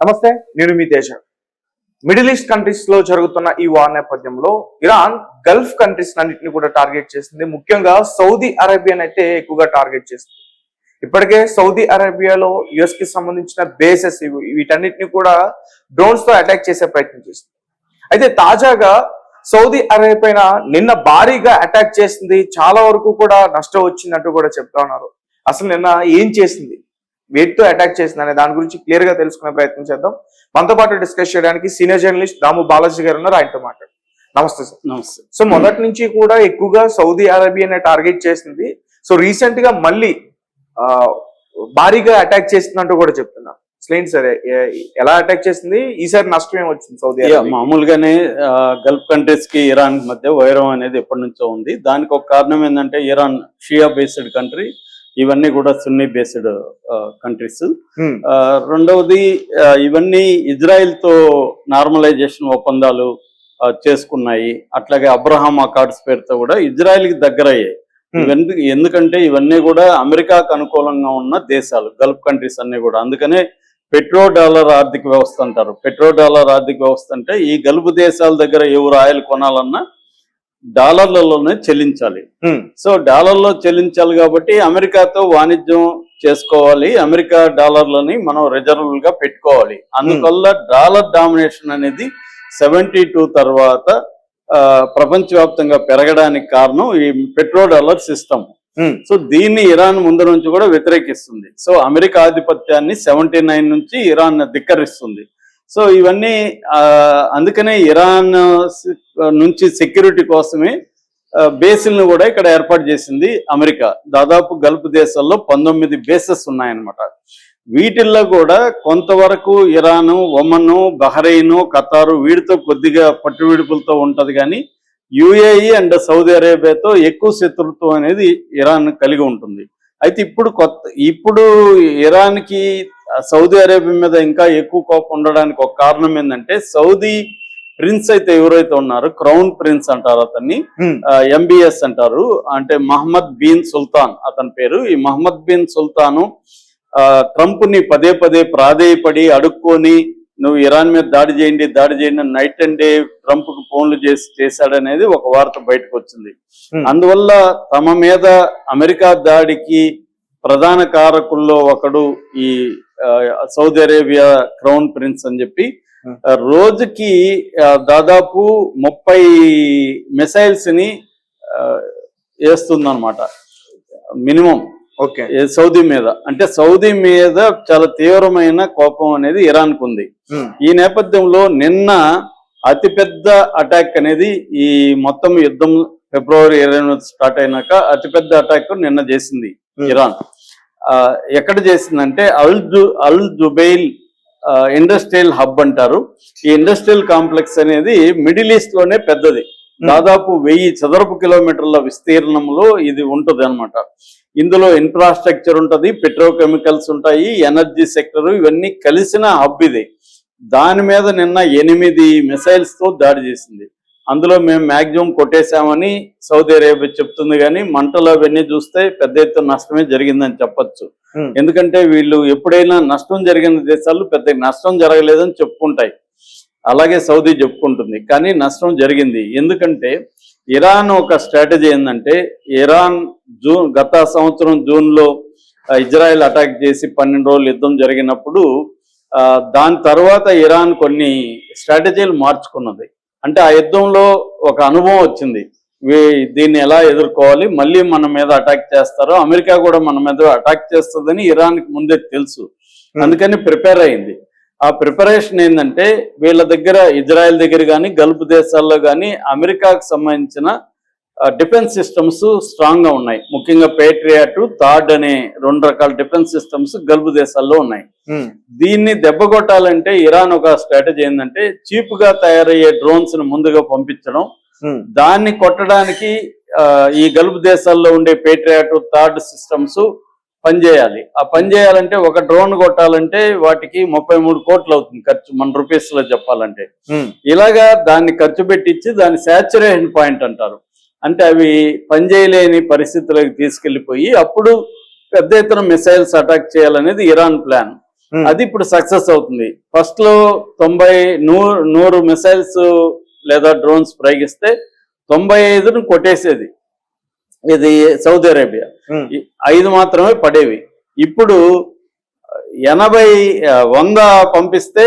నమస్తే, నేను మీ Teja. Middle east countries లో జరుగుతున్న ఈ వార్ నేపథ్యంలో ఇరాన్ గల్ఫ్ కంట్రీస్ అన్నింటినీ కూడా టార్గెట్ చేసింది. ముఖ్యంగా సౌదీ అరేబియాని అయితే ఎక్కువగా టార్గెట్ చేస్తుంది. ఇప్పటికే సౌదీ అరేబియాలో యుఎస్ కి సంబంధించిన బేసెస్ వీటన్నిటిని కూడా డ్రోన్స్ తో అటాక్ చేసే ప్రయత్నం చేస్తుంది. అయితే తాజాగా సౌదీ అరేబియా పైన నిన్న భారీగా అటాక్ చేసింది, చాలా వరకు కూడా నష్టం వచ్చిందంటూ కూడా చెప్తా ఉన్నారు. అసలు నిన్న ఏం చేసింది, వేటితో అటాక్ చేసింది అనే దాని గురించి క్లియర్ గా తెలుసుకునే ప్రయత్నం చేద్దాం. మనతో పాటు డిస్కస్ చేయడానికి సీనియర్ జర్నలిస్ట్ దాము బాలాజీ గారు ఉన్నారు, ఆయనతో మాట్లాడు. నమస్తే సార్. నమస్తే. సో మొదటి నుంచి కూడా ఎక్కువగా సౌదీ అరేబియాని టార్గెట్ చేసింది. సో రీసెంట్ గా మళ్ళీ భారీగా అటాక్ చేసిందంటూ కూడా చెప్తున్నారు. అసలు సరే ఎలా అటాక్ చేసింది, ఈసారి నష్టం ఏమొచ్చింది సౌదీ అరేబియా? మామూలుగానే గల్ఫ్ కంట్రీస్ కి ఇరాన్ మధ్య వైరం అనేది ఎప్పటి నుంచో ఉంది. దానికి ఒక కారణం ఏంటంటే ఇరాన్ షియా బేస్డ్ కంట్రీ, ఇవన్నీ కూడా సున్నీ బేస్డ్ కంట్రీస్. రెండవది ఇవన్నీ ఇజ్రాయెల్ తో నార్మలైజేషన్ ఒప్పందాలు చేసుకున్నాయి. అట్లాగే అబ్రహాం అకార్డ్స్ పేరుతో కూడా ఇజ్రాయెల్ కి దగ్గర అయ్యాయి. ఎందుకంటే ఇవన్నీ కూడా అమెరికాకు అనుకూలంగా ఉన్న దేశాలు, గల్ఫ్ కంట్రీస్ అన్ని కూడా. అందుకనే పెట్రో డాలర్ ఆర్థిక వ్యవస్థ అంటారు. పెట్రో డాలర్ ఆర్థిక వ్యవస్థ అంటే ఈ గల్ఫ్ దేశాల దగ్గర ఎవరు ఆయిల్ కొనాలన్నా డాలర్లలోనే చెల్లించాలి. సో డాలర్లో చెల్లించాలి కాబట్టి అమెరికాతో వాణిజ్యం చేసుకోవాలి, అమెరికా డాలర్లని మనం రిజర్వ్లుగా పెట్టుకోవాలి. అందువల్ల డాలర్ డామినేషన్ అనేది 72 తర్వాత ప్రపంచవ్యాప్తంగా పెరగడానికి కారణం ఈ పెట్రో డాలర్ సిస్టమ్. సో దీన్ని ఇరాన్ ముందు నుంచి కూడా వ్యతిరేకిస్తుంది. సో అమెరికా ఆధిపత్యాన్ని 79 నుంచి ఇరాన్ ధిక్కరిస్తుంది. సో ఇవన్నీ అందుకనే ఇరాన్ నుంచి సెక్యూరిటీ కోసమే బేసులను కూడా ఇక్కడ ఏర్పాటు చేసింది అమెరికా. దాదాపు గల్ఫ్ దేశాల్లో 19 బేసెస్ ఉన్నాయన్నమాట. వీటిల్లో కూడా కొంతవరకు ఇరాను, ఒమను, బహ్రెయిన్, ఖతారు వీటితో కొద్దిగా పట్టువిడుపులతో ఉంటది. కానీ యుఏఈ అండ్ సౌదీ అరేబియాతో ఎక్కువ శత్రుత్వం అనేది ఇరాన్ కలిగి ఉంటుంది. అయితే ఇప్పుడు ఇరాన్కి సౌదీ అరేబియా మీద ఇంకా ఎక్కువ కోపం ఉండడానికి ఒక కారణం ఏంటంటే, సౌదీ ప్రిన్స్ అయితే ఎవరైతే ఉన్నారో, క్రౌన్ ప్రిన్స్ అంటారు అతన్ని, ఎంబీఎస్ అంటారు, అంటే మహమ్మద్ బిన్ సుల్తాన్ అతని పేరు. ఈ మహమ్మద్ బిన్ సుల్తాను ట్రంప్ ని పదే పదే ప్రాధేయపడి అడుక్కొని నువ్వు ఇరాన్ మీద దాడి చేయండి నైట్ అండ్ డే ట్రంప్ కు ఫోన్లు చేశాడనేది ఒక వార్త బయటకు వచ్చింది. అందువల్ల తమ మీద అమెరికా దాడికి ప్రధాన కారకుల్లో ఒకడు ఈ సౌదీ అరేబియా క్రౌన్ ప్రిన్స్ అని చెప్పి రోజుకి దాదాపు 30 మిసైల్స్ ని వేస్తుందన్నమాట మినిమం. ఓకే, సౌదీ మీద. అంటే సౌదీ మీద చాలా తీవ్రమైన కోపం అనేది ఇరాన్ కు ఉంది. ఈ నేపథ్యంలో నిన్న అతిపెద్ద అటాక్ అనేది ఈ మొత్తం యుద్ధం ఫిబ్రవరి 20 స్టార్ట్ అయినాక అతిపెద్ద అటాక్ నిన్న చేసింది ఇరాన్. ఎక్కడ చేసిందంటే అల్ జుబైల్ ఇండస్ట్రియల్ హబ్ అంటారు. ఈ ఇండస్ట్రియల్ కాంప్లెక్స్ అనేది మిడిల్ ఈస్ట్ లోనే పెద్దది. దాదాపు 1000 చదరపు కిలోమీటర్ల విస్తీర్ణంలో ఇది ఉంటుంది అనమాట. ఇందులో ఇన్ఫ్రాస్ట్రక్చర్ ఉంటుంది, పెట్రోకెమికల్స్ ఉంటాయి, ఎనర్జీ సెక్టర్, ఇవన్నీ కలిసిన హబ్ ఇది. దాని మీద నిన్న 8 మిసైల్స్ తో దాడి చేసింది. అందులో మేము మ్యాక్సిమం కొట్టేశామని సౌదీ అరేబియా చెప్తుంది. కానీ మంటలు అవన్నీ చూస్తే పెద్ద ఎత్తున నష్టమే జరిగిందని చెప్పొచ్చు. ఎందుకంటే వీళ్ళు ఎప్పుడైనా నష్టం జరిగిన దేశాలు పెద్ద నష్టం జరగలేదని చెప్పుకుంటాయి, అలాగే సౌదీ చెప్పుకుంటుంది. కానీ నష్టం జరిగింది. ఎందుకంటే ఇరాన్ ఒక స్ట్రాటజీ ఏంటంటే, ఇరాన్ గత సంవత్సరం జూన్లో ఇజ్రాయెల్ అటాక్ చేసి 12 రోజులు యుద్ధం జరిగినప్పుడు దాని తర్వాత ఇరాన్ కొన్ని స్ట్రాటజీలు మార్చుకున్నది. అంటే ఆ యుద్ధంలో ఒక అనుభవం వచ్చింది, దీన్ని ఎలా ఎదుర్కోవాలి, మళ్ళీ మన మీద అటాక్ చేస్తారో, అమెరికా కూడా మన మీద అటాక్ చేస్తుందని ఇరాన్కి ముందే తెలుసు. అందుకని ప్రిపేర్ అయింది. ఆ ప్రిపరేషన్ ఏంటంటే, వీళ్ళ దగ్గర ఇజ్రాయెల్ దగ్గర కానీ గల్ఫ్ దేశాల్లో కానీ అమెరికాకు సంబంధించిన డిఫెన్స్ సిస్టమ్స్ స్ట్రాంగ్ గా ఉన్నాయి. ముఖ్యంగా పేట్రియాట్, థాడ్ అనే 2 రకాల డిఫెన్స్ సిస్టమ్స్ గల్ఫ్ దేశాల్లో ఉన్నాయి. దీన్ని దెబ్బ కొట్టాలంటే ఇరాన్ ఒక స్ట్రాటజీ ఏంటంటే, చీప్ గా తయారయ్యే డ్రోన్స్ ను ముందుగా పంపించడం, దాన్ని కొట్టడానికి ఈ గల్ఫ్ దేశాల్లో ఉండే పేట్రియాట్, థాడ్ సిస్టమ్స్ పనిచేయాలి. ఆ పని చేయాలంటే ఒక డ్రోన్ కొట్టాలంటే వాటికి 33 కోట్లు అవుతుంది ఖర్చు, మన రూపీస్ లో చెప్పాలంటే. ఇలాగా దాన్ని ఖర్చు పెట్టించి దాన్ని సాచురేషన్ పాయింట్ అంటారు. అంటే అవి పనిచేయలేని పరిస్థితులకు తీసుకెళ్లిపోయి అప్పుడు పెద్ద ఎత్తున మిసైల్స్ అటాక్ చేయాలనేది ఇరాన్ ప్లాన్. అది ఇప్పుడు సక్సెస్ అవుతుంది. ఫస్ట్ లో 100 మిసైల్స్ లేదా డ్రోన్స్ ప్రయోగిస్తే 95ను కొట్టేసేది ఇది సౌదీ అరేబియా. 5 మాత్రమే పడేవి. ఇప్పుడు 100 పంపిస్తే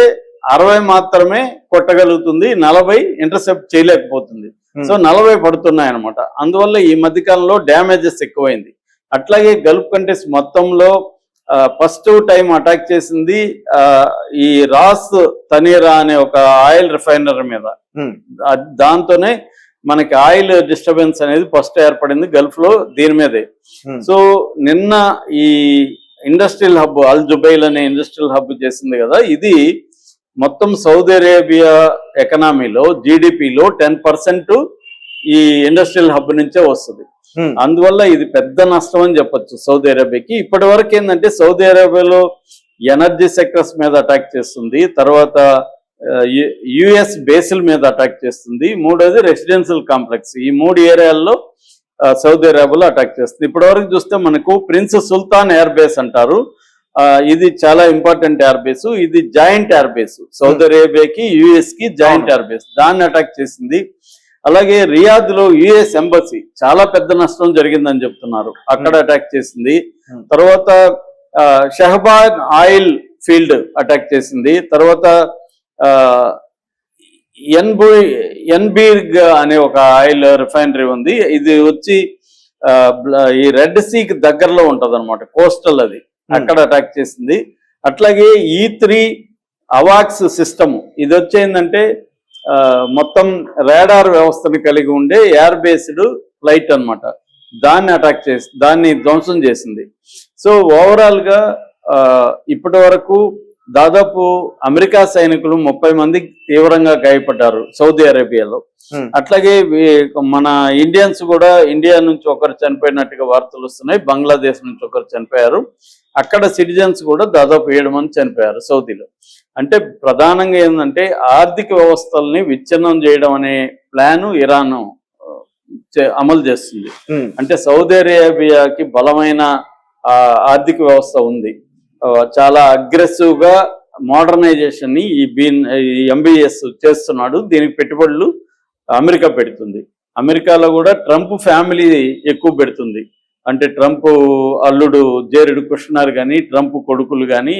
60 మాత్రమే కొట్టగలుగుతుంది, 40 ఇంటర్సెప్ట్ చేయలేకపోతుంది. సో 40 పడుతున్నాయి అనమాట. అందువల్ల ఈ మధ్య కాలంలో డ్యామేజెస్ ఎక్కువైంది. అట్లాగే గల్ఫ్ కంట్రీస్ మొత్తంలో ఫస్ట్ టైం అటాక్ చేసింది ఈ రాస్ తనీరా అనే ఒక ఆయిల్ రిఫైనరీ మీద. దాంతోనే మనకి ఆయిల్ డిస్టర్బెన్స్ అనేది ఫస్ట్ ఏర్పడింది గల్ఫ్ లో దీని మీదే. సో నిన్న ఈ ఇండస్ట్రియల్ హబ్ అల్ జుబైల్ అనే ఇండస్ట్రియల్ హబ్ చేసింది కదా, ఇది మొత్తం సౌదీ అరేబియా ఎకనామీలో జీడిపిలో 10% ఈ ఇండస్ట్రియల్ హబ్ నుంచే వస్తుంది. అందువల్ల ఇది పెద్ద నష్టం అని చెప్పొచ్చు సౌదీ అరేబియాకి. ఇప్పటి వరకు ఏంటంటే సౌదీ అరేబియాలో ఎనర్జీ సెక్టర్స్ మీద అటాక్ చేస్తుంది, తర్వాత యుఎస్ బేస్ల మీద అటాక్ చేస్తుంది, మూడోది రెసిడెన్షియల్ కాంప్లెక్స్. ఈ 3 ఏరియాల్లో సౌదీ అరేబియాలో అటాక్ చేస్తుంది. ఇప్పటి వరకు చూస్తే మనకు ప్రిన్స్ సుల్తాన్ ఎయిర్ బేస్ అంటారు, ఇది చాలా ఇంపార్టెంట్ ఎయిర్ బేస్. ఇది జాయింట్ ఎయిర్ బేస్, సౌదీ అరేబియాకి యుఎస్ కి జాయింట్ ఎయిర్ బేస్, దాన్ని అటాక్ చేసింది. అలాగే రియాద్ లో యుఎస్ ఎంబసీ చాలా పెద్ద నష్టం జరిగిందని చెప్తున్నారు, అక్కడ అటాక్ చేసింది. తర్వాత షహబాద్ ఆయిల్ ఫీల్డ్ అటాక్ చేసింది. తర్వాత ఎన్బీర్గ్ అనే ఒక ఆయిల్ రిఫైనరీ ఉంది, ఇది వచ్చి ఈ రెడ్ సీకి దగ్గరలో ఉంటది అనమాట, కోస్టల్ అది, అక్కడ అటాక్ చేసింది. అట్లాగే E3 అవాక్స్ సిస్టమ్, ఇది వచ్చేందంటే మొత్తం రాడార్ వ్యవస్థను కలిగి ఉండే ఎయిర్ బేస్డ్ ఫ్లైట్ అన్నమాట, దాన్ని అటాక్ చేసి దాన్ని ధ్వంసం చేసింది. సో ఓవరాల్ గా ఇప్పటి వరకు దాదాపు అమెరికా సైనికులు 30 మంది తీవ్రంగా గాయపడ్డారు సౌదీ అరేబియాలో. అట్లాగే మన ఇండియన్స్ కూడా, ఇండియా నుంచి ఒకరు చనిపోయినట్టుగా వార్తలు వస్తున్నాయి, బంగ్లాదేశ్ నుంచి ఒకరు చనిపోయారు, అక్కడ సిటిజన్స్ కూడా దాదాపు 7 మంది చనిపోయారు సౌదీలో. అంటే ప్రధానంగా ఏంటంటే ఆర్థిక వ్యవస్థల్ని విచ్ఛిన్నం చేయడం అనే ప్లాన్ ఇరాన్ అమలు చేస్తుంది. అంటే సౌదీ అరేబియాకి బలమైన ఆర్థిక వ్యవస్థ ఉంది, చాలా అగ్రెసివ్ గా మోడర్నైజేషన్ ని ఈ ఎంబీఎస్ చేస్తున్నాడు. దీనికి పెట్టుబడులు అమెరికా పెడుతుంది. అమెరికాలో కూడా ట్రంప్ ఫ్యామిలీ ఎక్కువ పెడుతుంది. అంటే ట్రంప్ అల్లుడు జేరెడ్ కుష్నర్ కానీ, ట్రంప్ కొడుకులు కానీ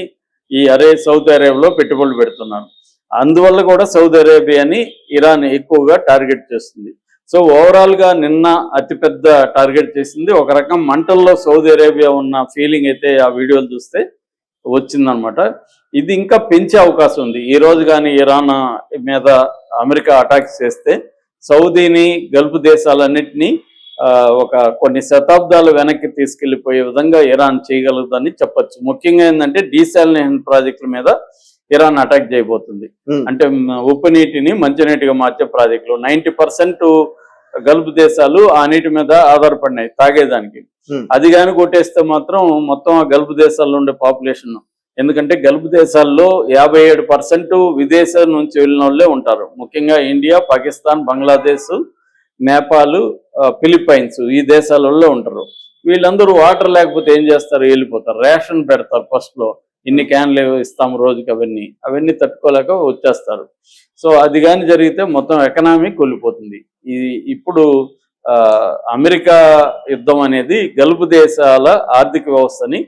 ఈ సౌదీ అరేబియాలో పెట్టుబడులు పెడుతున్నారు. అందువల్ల కూడా సౌదీ అరేబియాని ఇరాన్ ఎక్కువగా టార్గెట్ చేస్తుంది. సో ఓవరాల్ గా నిన్న అతిపెద్ద టార్గెట్ చేసింది. ఒక రకం మంటల్లో సౌదీ అరేబియా ఉన్న ఫీలింగ్ అయితే ఆ వీడియోలు చూస్తే వచ్చిందనమాట. ఇది ఇంకా పెంచే అవకాశం ఉంది. ఈ రోజు కానీ ఇరాన్ మీద అమెరికా అటాక్స్ చేస్తే సౌదీని, గల్ఫ్ దేశాలన్నింటినీ ఒక కొన్ని శతాబ్దాలు వెనక్కి తీసుకెళ్లిపోయే విధంగా ఇరాన్ చేయగలుగుతుందని చెప్పొచ్చు. ముఖ్యంగా ఏంటంటే డీసాలినేషన్ ప్రాజెక్టుల మీద ఇరాన్ అటాక్ చేయబోతుంది. అంటే ఉప్పు నీటిని మంచినీటిగా మార్చే ప్రాజెక్టులు 90% గల్ఫ్ దేశాలు ఆ నీటి మీద ఆధారపడినాయి తాగేదానికి. అది కానీ కొట్టేస్తే మాత్రం మొత్తం ఆ గల్ఫ్ దేశాల్లో ఉండే పాపులేషన్, ఎందుకంటే గల్ఫ్ దేశాల్లో 57% విదేశాల నుంచి వెళ్ళిన వాళ్ళే ఉంటారు. ముఖ్యంగా ఇండియా, పాకిస్తాన్, బంగ్లాదేశ్, నేపాల్, ఫిలిప్పైన్స్ ఈ దేశాలలో ఉంటారు. వీళ్ళందరూ వాటర్ లేకపోతే ఏం చేస్తారు, వెళ్ళిపోతారు. రేషన్ పెడతారు, ఫస్ట్ లో ఇన్ని క్యాన్లు ఇస్తాం రోజుకి, అవన్నీ తట్టుకోలేక వచ్చేస్తారు. సో అది కానీ జరిగితే మొత్తం ఎకనామీ కూలిపోతుంది. ఇప్పుడు అమెరికా యుద్ధం అనేది గల్ఫ్ దేశాల ఆర్థిక వ్యవస్థని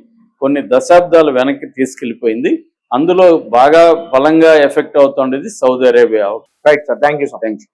కొన్ని దశాబ్దాలు వెనక్కి తీసుకెళ్లిపోయింది. అందులో బాగా బలంగా ఎఫెక్ట్ అవుతుండేది Saudi Arabia. Right sir, thank you sir. Thank you.